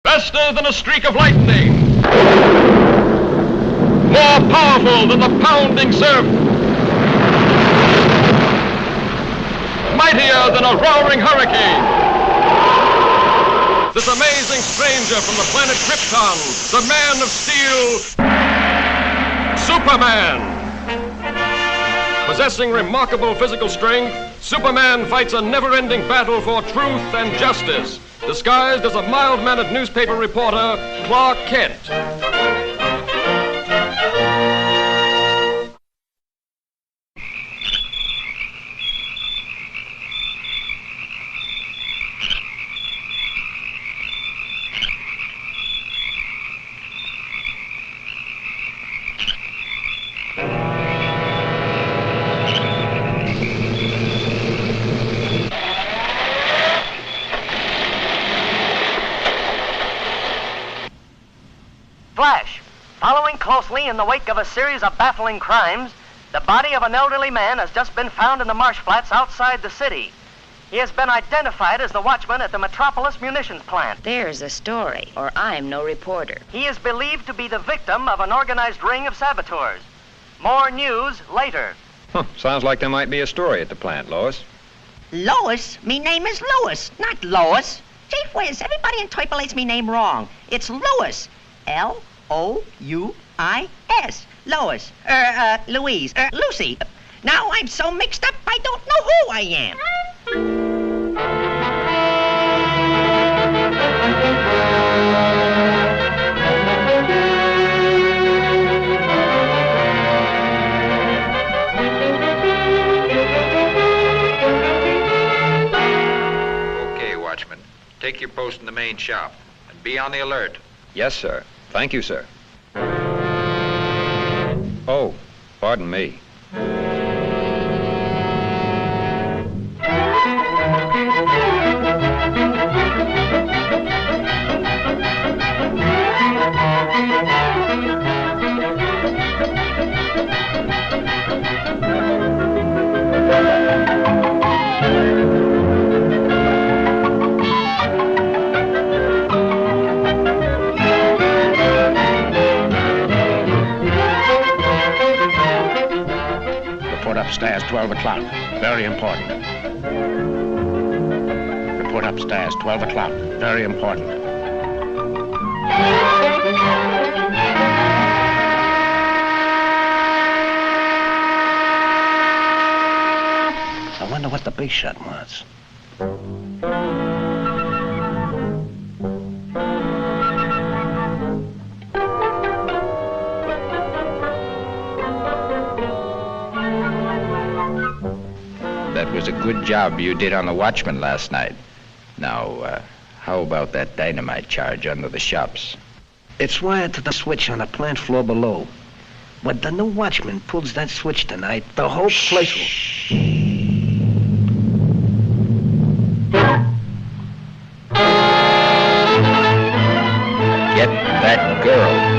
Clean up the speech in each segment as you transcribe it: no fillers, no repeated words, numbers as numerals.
Faster than a streak of lightning. More powerful than the pounding surf. Mightier than a roaring hurricane. This amazing stranger from the planet Krypton, the Man of Steel, Superman. Possessing remarkable physical strength, Superman fights a never-ending battle for truth and justice, disguised as a mild-mannered newspaper reporter, Clark Kent. Flash. Following closely in the wake of a series of baffling crimes, the body of an elderly man has just been found in the marsh flats outside the city. He has been identified as the watchman at the Metropolis Munitions plant. There's a story, or I'm no reporter. He is believed to be the victim of an organized ring of saboteurs. More news later. Sounds like there might be a story at the plant, Lois. Lois? Me name is Lois, not Lois. Gee whiz, everybody interpolates me name wrong. It's Lois. L-O-U-I-S. Lois. Louise. Lucy. Now I'm so mixed up, I don't know who I am. Okay, watchman. Take your post in the main shop and be on the alert. Yes, sir. Thank you, sir. Oh, pardon me. Upstairs, 12 o'clock. Very important. Report upstairs, 12 o'clock. Very important. I wonder what the big shot wants. That was a good job you did on the watchman last night. Now, how about that dynamite charge under the shops? It's wired to the switch on the plant floor below. When the new watchman pulls that switch tonight, the whole place will... Get that girl.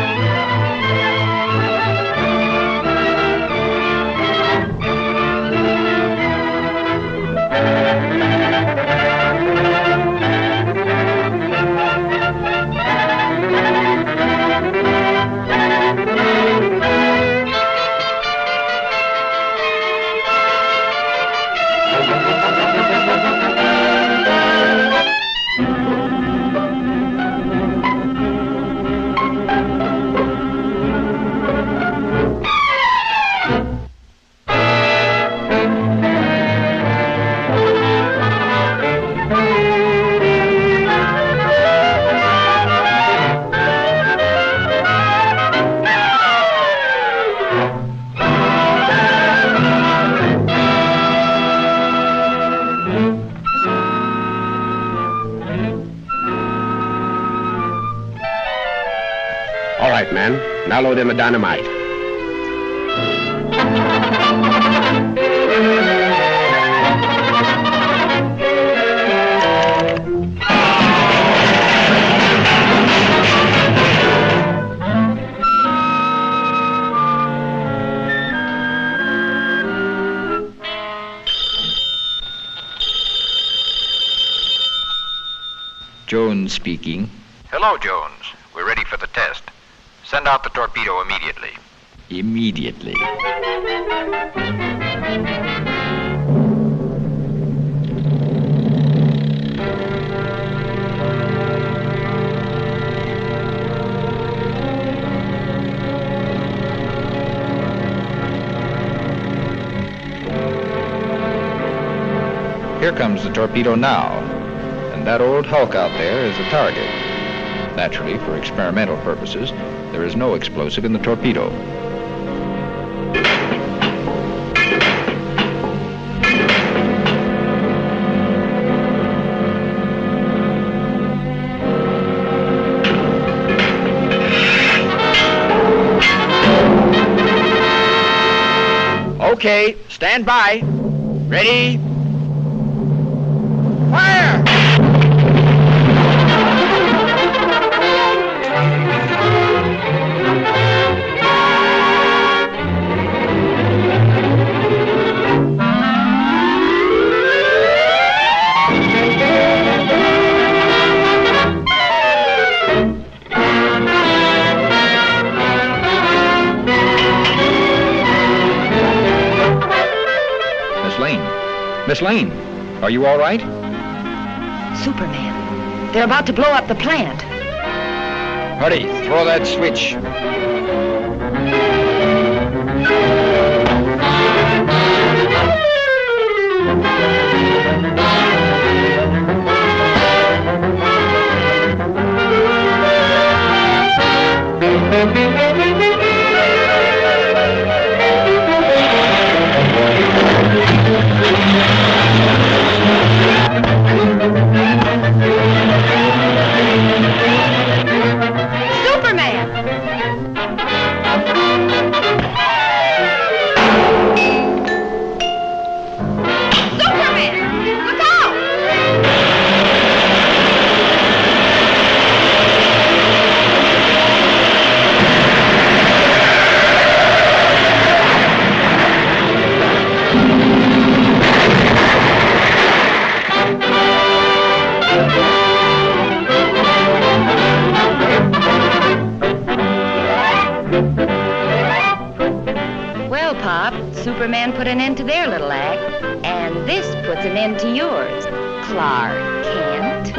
All right, man. Now load in the dynamite. Jones speaking. Hello, Jones. We're ready for the test. Send out the torpedo immediately. Immediately. Here comes the torpedo now, and that old hulk out there is the target. Naturally, for experimental purposes, there is no explosive in the torpedo. Okay, stand by. Ready? Fire! Miss Lane, are you all right? Superman. They're about to blow up the plant. Hurry, throw that switch. Well, Pop, Superman put an end to their little act, and this puts an end to yours, Clark Kent.